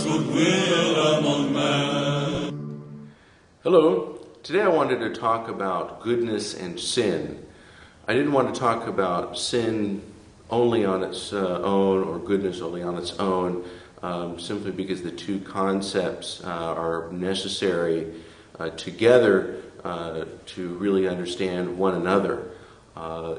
God's goodwill among men. Hello. Today I wanted to talk about goodness and sin. I didn't want to talk about sin only on its own or goodness only on its own, simply because the two concepts are necessary together to really understand one another.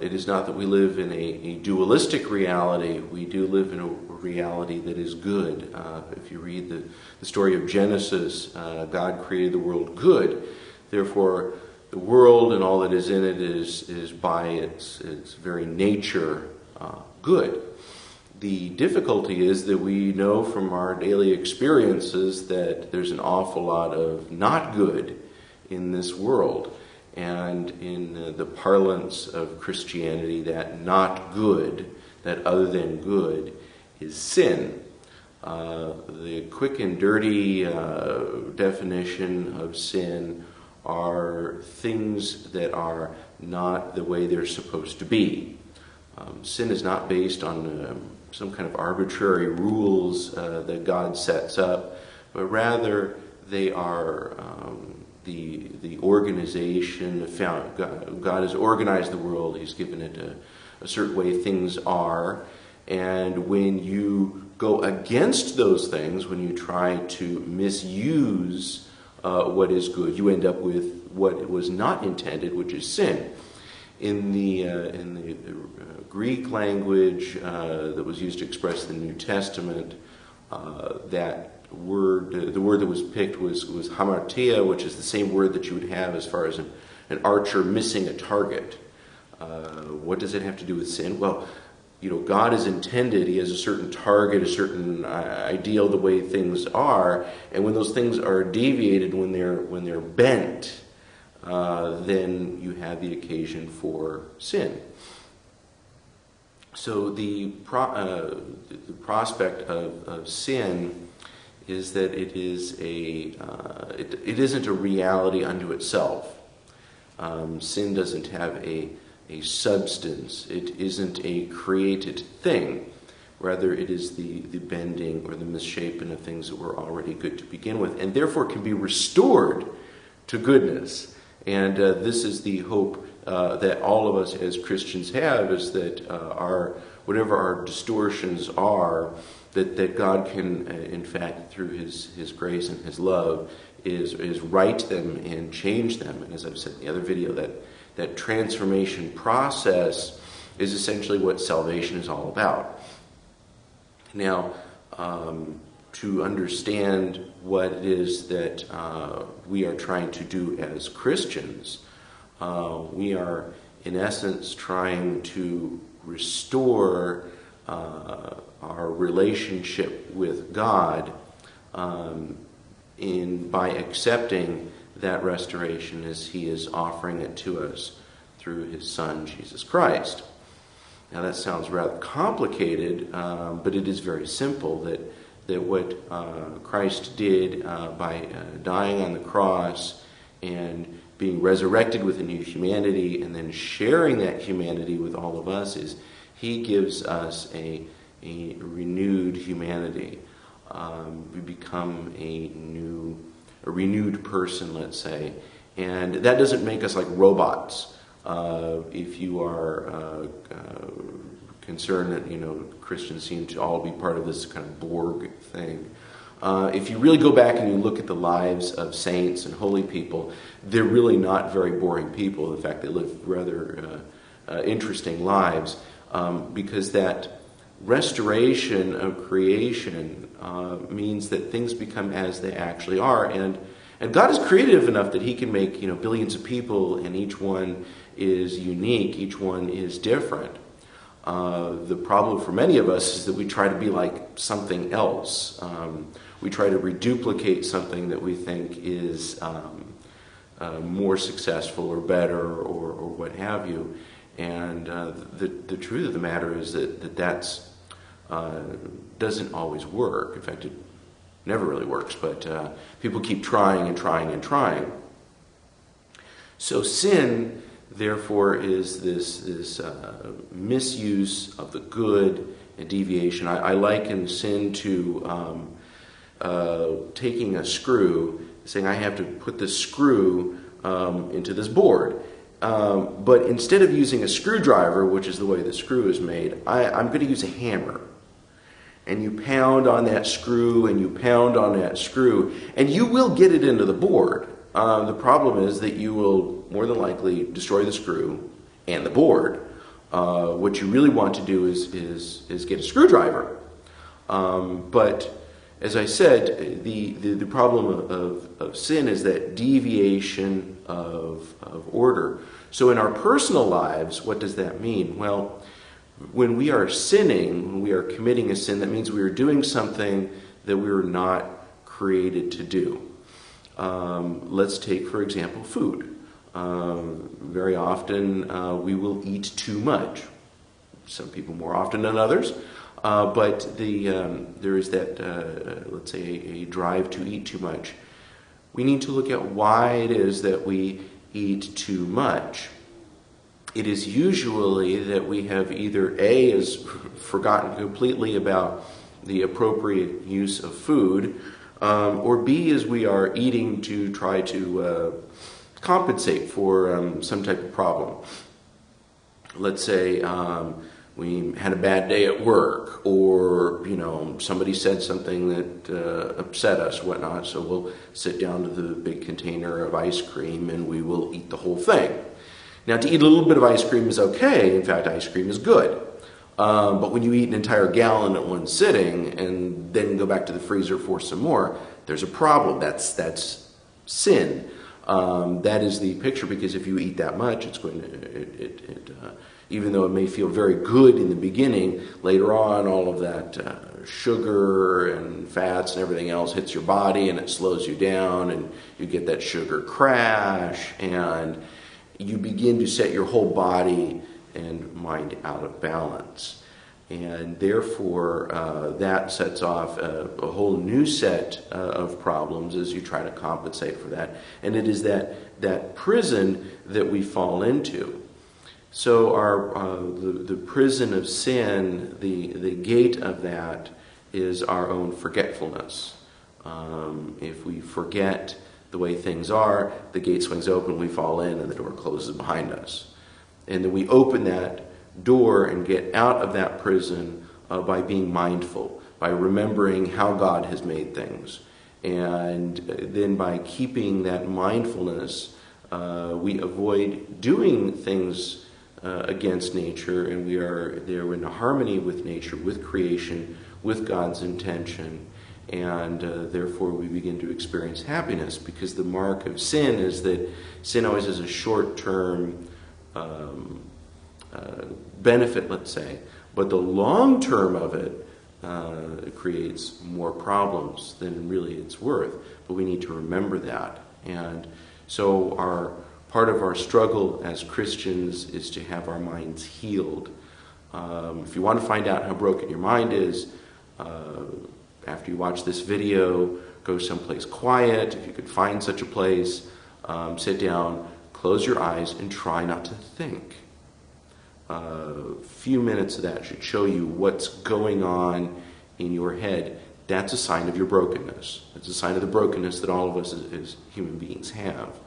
It is not that we live in a dualistic reality. We do live in a reality that is good. If you read the story of Genesis, God created the world good. Therefore, the world and all that is in it is by its very nature good. The difficulty is that we know from our daily experiences that there's an awful lot of not good in this world. And in the parlance of Christianity, that not good, that other than good, is sin. The quick and dirty definition of sin are things that are not the way they're supposed to be. Sin is not based on some kind of arbitrary rules that God sets up, but rather they are the organization. God has organized the world. He's given it a certain way things are. And when you go against those things, when you try to misuse what is good, you end up with what was not intended, which is sin. In the Greek language that was used to express the New Testament, the word that was picked was hamartia, which is the same word that you would have as far as an archer missing a target. What does it have to do with sin? Well, God is intended. He has a certain target, a certain ideal, the way things are, and when those things are deviated, when they're bent, then you have the occasion for sin. So the prospect of sin is that it isn't a reality unto itself. Sin doesn't have a substance. It isn't a created thing. Rather, it is the bending or the misshapen of things that were already good to begin with, and therefore can be restored to goodness. And this is the hope that all of us as Christians have, is that whatever our distortions are, that God can, in fact, through His grace and His love, is right them and change them. And as I've said in the other video, that transformation process is essentially what salvation is all about. Now, to understand what it is that we are trying to do as Christians, we are, in essence, trying to restore our relationship with God by accepting that restoration as He is offering it to us through His Son, Jesus Christ. Now that sounds rather complicated, but it is very simple, that what Christ did by dying on the cross and being resurrected with a new humanity and then sharing that humanity with all of us is He gives us a renewed humanity. We become a renewed person, let's say. And that doesn't make us like robots. If you are concerned that Christians seem to all be part of this kind of Borg thing, if you really go back and you look at the lives of saints and holy people, they're really not very boring people. In fact, they live rather interesting lives, because that restoration of creation means that things become as they actually are, and God is creative enough that He can make billions of people, and each one is unique, each one is different. The problem for many of us is that we try to be like something else. We try to reduplicate something that we think is more successful or better or what have you. And the truth of the matter is that doesn't always work. In fact, it never really works, but people keep trying and trying and trying. So sin, therefore, is this misuse of the good and deviation. I liken sin to taking a screw, saying I have to put this screw into this board. But instead of using a screwdriver, which is the way the screw is made, I'm going to use a hammer. And you pound on that screw, and you pound on that screw, and you will get it into the board. The problem is that you will more than likely destroy the screw and the board. What you really want to do is get a screwdriver. But as I said, the problem of sin is that deviation of order. So in our personal lives, what does that mean? Well, when we are sinning, when we are committing a sin, that means we are doing something that we were not created to do. Let's take, for example, food. Very often we will eat too much. Some people more often than others. But there is that, let's say, a drive to eat too much. We need to look at why it is that we eat too much. It is usually that we have either A, is forgotten completely about the appropriate use of food, or B, is we are eating to try to compensate for some type of problem. Let's say we had a bad day at work, or somebody said something that upset us, whatnot. So we'll sit down to the big container of ice cream and we will eat the whole thing. Now, to eat a little bit of ice cream is okay. In fact, ice cream is good. But when you eat an entire gallon at one sitting and then go back to the freezer for some more, there's a problem. That's sin. That is the picture, because if you eat that much, it's going to, even though it may feel very good in the beginning, later on all of that sugar and fats and everything else hits your body and it slows you down, and you get that sugar crash, and you begin to set your whole body and mind out of balance. And therefore, that sets off a whole new set of problems as you try to compensate for that. And it is that prison that we fall into. So the prison of sin, the gate of that is our own forgetfulness. If we forget the way things are, the gate swings open, we fall in, and the door closes behind us. And then we open that door and get out of that prison by being mindful, by remembering how God has made things. And then by keeping that mindfulness, we avoid doing things against nature, and we are there in harmony with nature, with creation, with God's intention. And therefore we begin to experience happiness, because the mark of sin is that sin always has a short-term benefit, let's say, but the long term of it creates more problems than really it's worth. But we need to remember that. And so part of our struggle as Christians is to have our minds healed. If you want to find out how broken your mind is, after you watch this video, go someplace quiet. If you could find such a place, sit down, close your eyes, and try not to think. A few minutes of that should show you what's going on in your head. That's a sign of your brokenness. It's a sign of the brokenness that all of us as human beings have.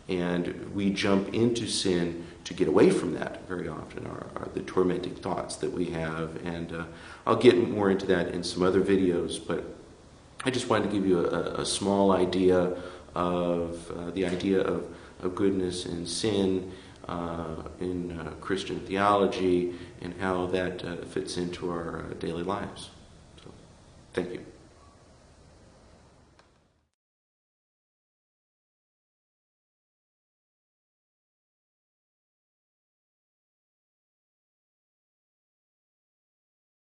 And we jump into sin to get away from that very often, are the tormenting thoughts that we have. And I'll get more into that in some other videos, but I just wanted to give you a small idea of the idea of goodness and sin in Christian theology, and how that fits into our daily lives. So, thank you.